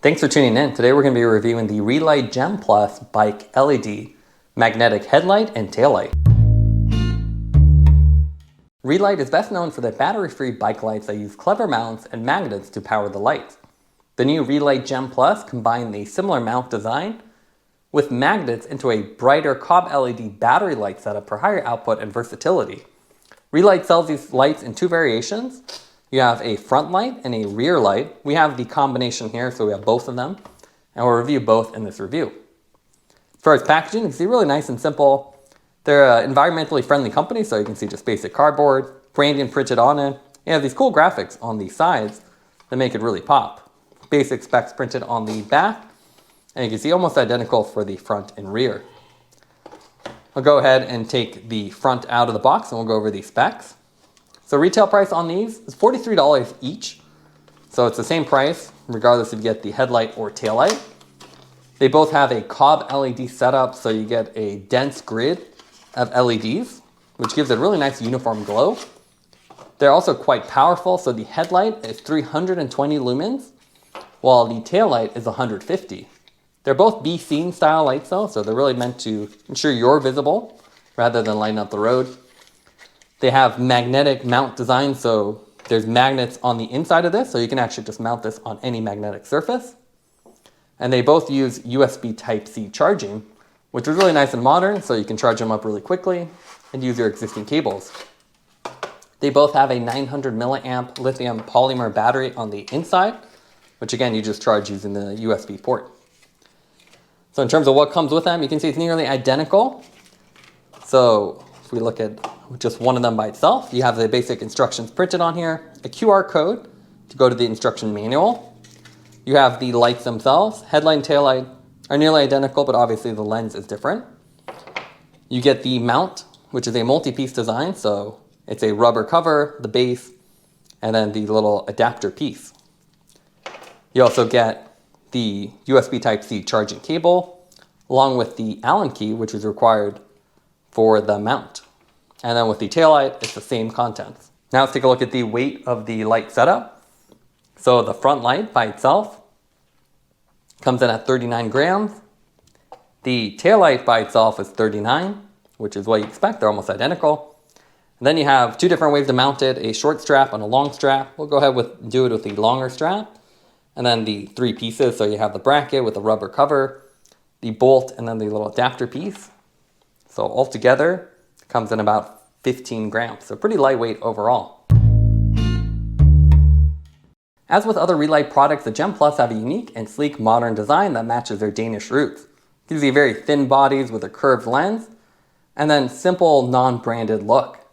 Thanks for tuning in. Today we're going to be reviewing the Reelight GEM Plus bike LED magnetic headlight and taillight. Reelight is best known for their battery-free bike lights that use clever mounts and magnets to power the lights. The new Reelight GEM Plus combine the similar mount design with magnets into a brighter COB LED battery light setup for higher output and versatility. Reelight sells these lights in two variations. You have a front light and a rear light. We have the combination here, so we have both of them, and we'll review both in this review. As far as packaging, you can see really nice and simple. They're an environmentally friendly company, so you can see just basic cardboard, branding printed on it. You have these cool graphics on the sides that make it really pop. Basic specs printed on the back, and you can see almost identical for the front and rear. I'll go ahead and take the front out of the box and we'll go over the specs. So retail price on these is $43 each. So it's the same price regardless if you get the headlight or taillight. They both have a COB LED setup, so you get a dense grid of LEDs, which gives it a really nice uniform glow. They're also quite powerful, so the headlight is 320 lumens, while the taillight is 150. They're both be seen style lights though, so they're really meant to ensure you're visible rather than lighting up the road. They have magnetic mount design, so there's magnets on the inside of this, so you can actually just mount this on any magnetic surface. And they both use USB Type-C charging, which is really nice and modern, so you can charge them up really quickly and use your existing cables. They both have a 900 milliamp lithium polymer battery on the inside, which again, you just charge using the USB port. So in terms of what comes with them, you can see it's nearly identical. So if we look at just one of them by itself, you have the basic instructions printed on here, a QR code to go to the instruction manual. You have the lights themselves. Headlight and taillight are nearly identical, but obviously the lens is different. You get the mount, which is a multi-piece design, so it's a rubber cover, the base, and then the little adapter piece. You also get the USB Type-C charging cable, along with the Allen key, which is required for the mount. And then with the taillight, it's the same contents. Now let's take a look at the weight of the light setup. So the front light by itself comes in at 39 grams. The taillight by itself is 39, which is what you expect. They're almost identical. And then you have two different ways to mount it, a short strap and a long strap. We'll go ahead and do it with the longer strap. And then the three pieces, so you have the bracket with the rubber cover, the bolt, and then the little adapter piece. So altogether, it comes in about 15 grams, so pretty lightweight overall. As with other Reelight products, the GEM Plus have a unique and sleek modern design that matches their Danish roots. Gives you very thin bodies with a curved lens, and then simple non-branded look.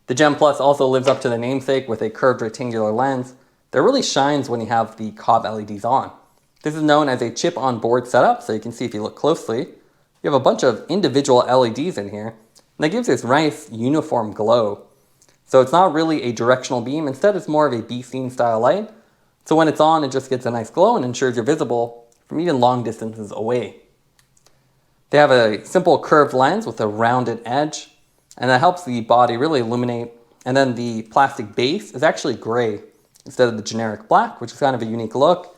The GEM Plus also lives up to the namesake with a curved rectangular lens that really shines when you have the COB LEDs on. This is known as a chip-on-board setup, so you can see if you look closely, you have a bunch of individual LEDs in here, and that gives this nice uniform glow. So it's not really a directional beam, instead it's more of a be-seen style light. So when it's on, it just gets a nice glow and ensures you're visible from even long distances away. They have a simple curved lens with a rounded edge, and that helps the body really illuminate. And then the plastic base is actually gray instead of the generic black, which is kind of a unique look,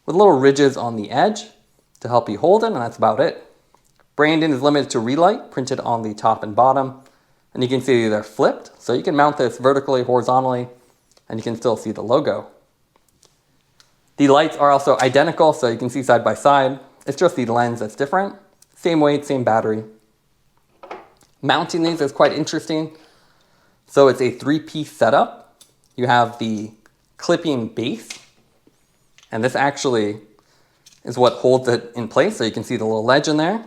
with little ridges on the edge to help you hold it, and that's about it. Branding is limited to Reelight, printed on the top and bottom, and you can see they're flipped, so you can mount this vertically, horizontally, and you can still see the logo. The lights are also identical, so you can see side by side. It's just the lens that's different. Same weight, same battery. Mounting these is quite interesting. So it's a three-piece setup. You have the clipping base, and this actually is what holds it in place, so you can see the little ledge in there.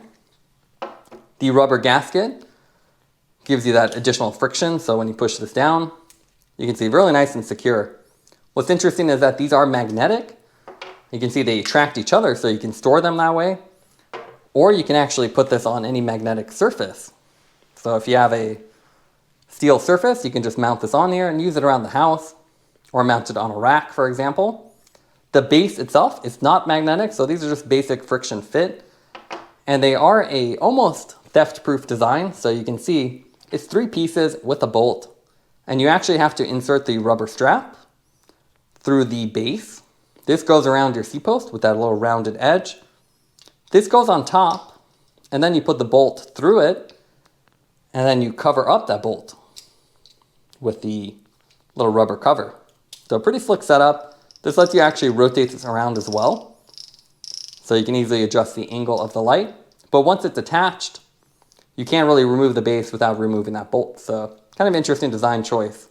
The rubber gasket gives you that additional friction, so when you push this down, you can see really nice and secure. What's interesting is that these are magnetic. You can see they attract each other, so you can store them that way, or you can actually put this on any magnetic surface. So if you have a steel surface, you can just mount this on here and use it around the house, or mount it on a rack, for example. The base itself is not magnetic, so these are just basic friction fit, and they are a almost theft-proof design, so you can see it's three pieces with a bolt, and you actually have to insert the rubber strap through the base. This goes around your C-post with that little rounded edge. This goes on top, and then you put the bolt through it, and then you cover up that bolt with the little rubber cover. So pretty slick setup. This lets you actually rotate this around as well. So you can easily adjust the angle of the light. But once it's attached, you can't really remove the base without removing that bolt. So kind of interesting design choice.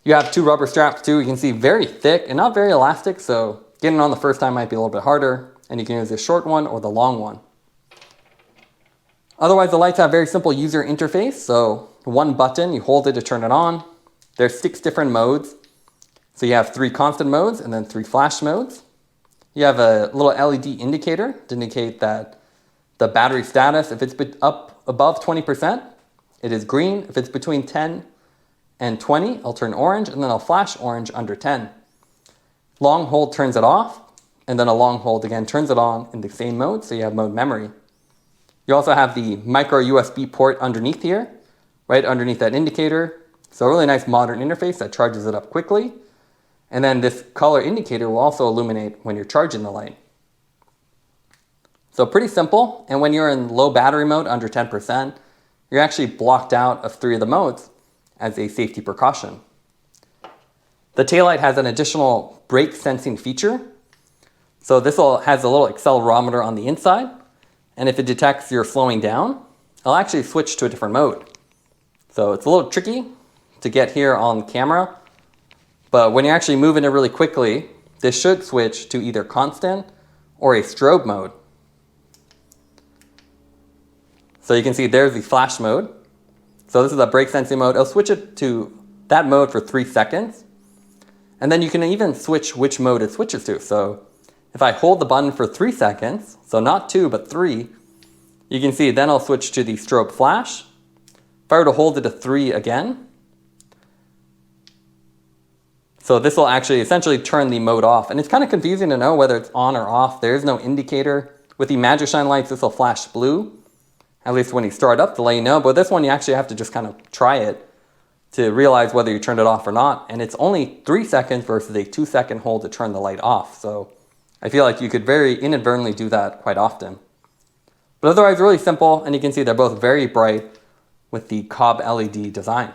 You have two rubber straps too. You can see very thick and not very elastic. So getting on the first time might be a little bit harder. And you can use the short one or the long one. Otherwise, the lights have very simple user interface. So one button, you hold it to turn it on. There's 6 different modes. So you have 3 constant modes and then 3 flash modes. You have a little LED indicator to indicate that the battery status, if it's up above 20%, it is green. If it's between 10 and 20, it'll turn orange, and then it'll flash orange under 10. Long hold turns it off, and then a long hold again turns it on in the same mode, so you have mode memory. You also have the micro USB port underneath here, right underneath that indicator. So a really nice modern interface that charges it up quickly. And then this color indicator will also illuminate when you're charging the light. So pretty simple. And when you're in low battery mode under 10%, you're actually blocked out of 3 of the modes as a safety precaution. The taillight has an additional brake sensing feature. So this has a little accelerometer on the inside. And if it detects you're slowing down, it'll actually switch to a different mode. So it's a little tricky to get here on camera. But when you're actually moving it really quickly, this should switch to either constant or a strobe mode. So you can see there's the flash mode. So this is a brake sensing mode. It'll switch it to that mode for 3 seconds. And then you can even switch which mode it switches to. So if I hold the button for 3 seconds, so not 2, but 3, you can see then I'll switch to the strobe flash. If I were to hold it to 3 again, so this will actually essentially turn the mode off. And it's kind of confusing to know whether it's on or off. There is no indicator. With the Magicshine lights, this will flash blue, at least when you start up to let you know. But this one, you actually have to just kind of try it to realize whether you turned it off or not. And it's only 3 seconds versus a 2-second hold to turn the light off. So I feel like you could very inadvertently do that quite often. But otherwise, really simple. And you can see they're both very bright with the COB LED design.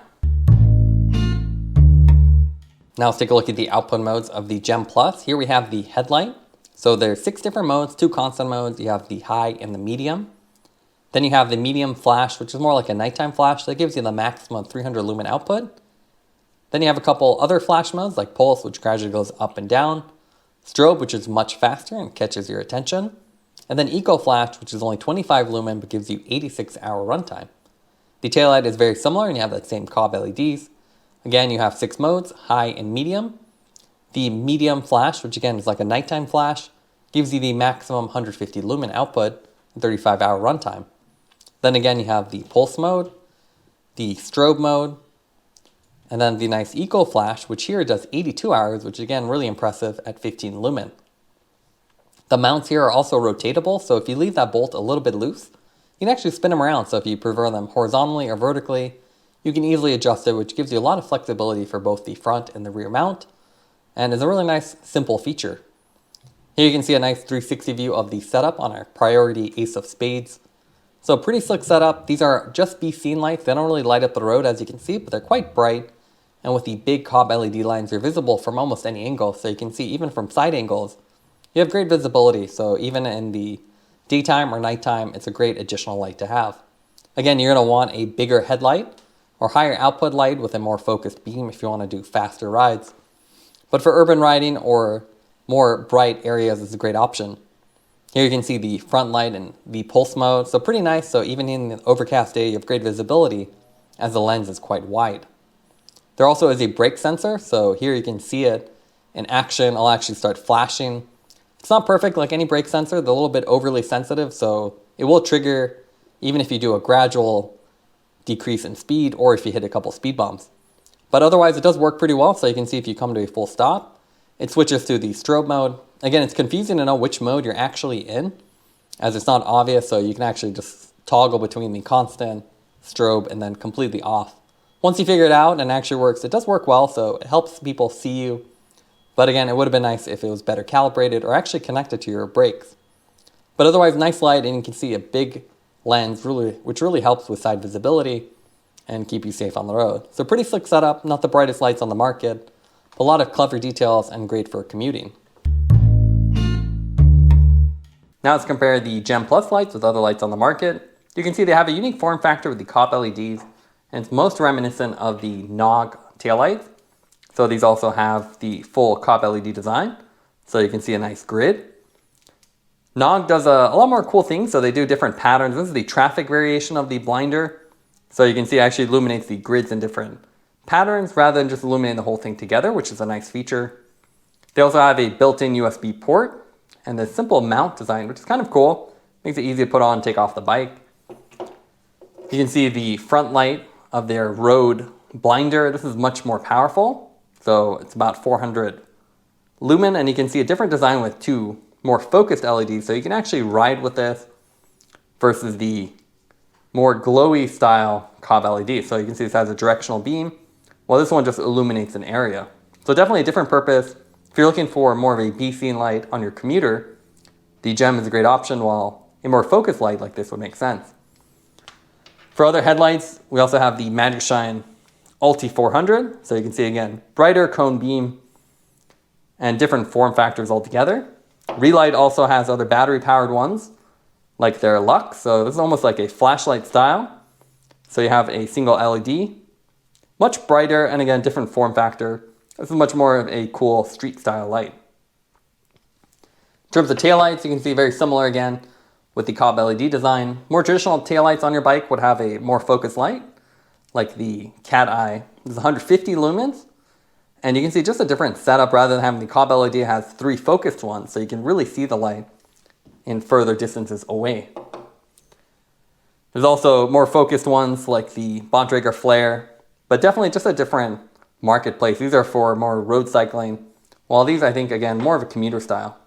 Now let's take a look at the output modes of the GEM Plus. Here we have the headlight. So there's 6 different modes, 2 constant modes. You have the high and the medium. Then you have the medium flash, which is more like a nighttime flash. That gives you the maximum 300 lumen output. Then you have a couple other flash modes like pulse, which gradually goes up and down. Strobe, which is much faster and catches your attention. And then eco flash, which is only 25 lumen, but gives you 86-hour runtime. The taillight is very similar, and you have that same COB LEDs. Again, you have 6 modes, high and medium. The medium flash, which again is like a nighttime flash, gives you the maximum 150 lumen output and 35-hour runtime. Then again, you have the pulse mode, the strobe mode, and then the nice eco flash, which here does 82 hours, which is again really impressive at 15 lumen. The mounts here are also rotatable, so if you leave that bolt a little bit loose, you can actually spin them around. So if you prefer them horizontally or vertically, you can easily adjust it, which gives you a lot of flexibility for both the front and the rear mount, and is a really nice, simple feature. Here you can see a nice 360 view of the setup on our priority ace of spades. So pretty slick setup. These are just be seen lights. They don't really light up the road as you can see, but they're quite bright. And with the big COB LED lines, they're visible from almost any angle. So you can see even from side angles, you have great visibility. So even in the daytime or nighttime, it's a great additional light to have. Again, you're going to want a bigger headlight or higher output light with a more focused beam if you want to do faster rides. But for urban riding or more bright areas, it's a great option. Here you can see the front light and the pulse mode. So pretty nice. So even in an overcast day, you have great visibility as the lens is quite wide. There also is a brake sensor. So here you can see it in action. I'll actually start flashing. It's not perfect like any brake sensor. They're a little bit overly sensitive. So it will trigger even if you do a gradual decrease in speed or if you hit a couple speed bumps. But otherwise it does work pretty well. So you can see if you come to a full stop, it switches to the strobe mode. Again, it's confusing to know which mode you're actually in as it's not obvious. So you can actually just toggle between the constant, strobe, and then completely off. Once you figure it out and it actually works, it does work well. So it helps people see you But again, it would have been nice if it was better calibrated or actually connected to your brakes. But otherwise, nice light, and you can see a big lens, which really helps with side visibility and keep you safe on the road. So pretty slick setup, not the brightest lights on the market, but a lot of clever details and great for commuting. Now let's compare the GEM Plus lights with other lights on the market. You can see they have a unique form factor with the COB LEDs, and it's most reminiscent of the KNOG taillights. So these also have the full COB LED design, so you can see a nice grid. KNOG does a lot more cool things, so they do different patterns. This is the traffic variation of the blinder. So you can see it actually illuminates the grids in different patterns rather than just illuminating the whole thing together, which is a nice feature. They also have a built-in USB port and the simple mount design, which is kind of cool. Makes it easy to put on and take off the bike. You can see the front light of their road blinder. This is much more powerful. So it's about 400 lumen, and you can see a different design with two more focused LEDs. So you can actually ride with this versus the more glowy style COB LED. So you can see this has a directional beam, while this one just illuminates an area. So definitely a different purpose. If you're looking for more of a B scene light on your commuter, the GEM is a great option, while a more focused light like this would make sense. For other headlights, we also have the Magicshine Allty 400. So you can see again, brighter cone beam and different form factors altogether. Reelight also has other battery powered ones like their LUX. So this is almost like a flashlight style. So you have a single LED, much brighter, and again, different form factor. This is much more of a cool street style light. In terms of taillights, you can see very similar again with the COB LED design. More traditional taillights on your bike would have a more focused light, like the Cat Eye. This is 150 lumens. And you can see just a different setup. Rather than having the COB LED, it has 3 focused ones, so you can really see the light in further distances away. There's also more focused ones like the Bontrager Flare, but definitely just a different marketplace. These are for more road cycling, while these, I think, again, more of a commuter style.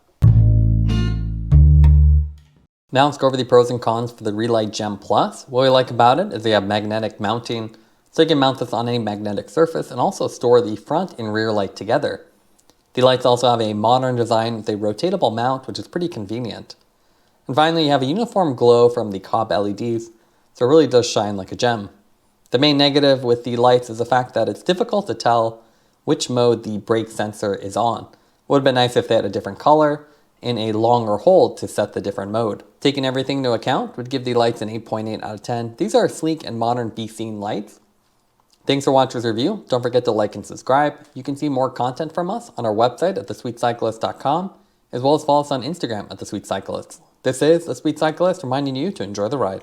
Now let's go over the pros and cons for the Reelight GEM Plus. What we like about it is they have magnetic mounting, so you can mount this on any magnetic surface and also store the front and rear light together. The lights also have a modern design with a rotatable mount, which is pretty convenient. And finally, you have a uniform glow from the COB LEDs, so it really does shine like a gem. The main negative with the lights is the fact that it's difficult to tell which mode the brake sensor is on. It would have been nice if they had a different color and a longer hold to set the different mode. Taking everything into account would give the lights an 8.8 out of 10. These are sleek and modern B-scene lights. Thanks for watching this review. Don't forget to like and subscribe. You can see more content from us on our website at thesweetcyclist.com, as well as follow us on Instagram at thesweetcyclist. This is The Sweet Cyclist reminding you to enjoy the ride.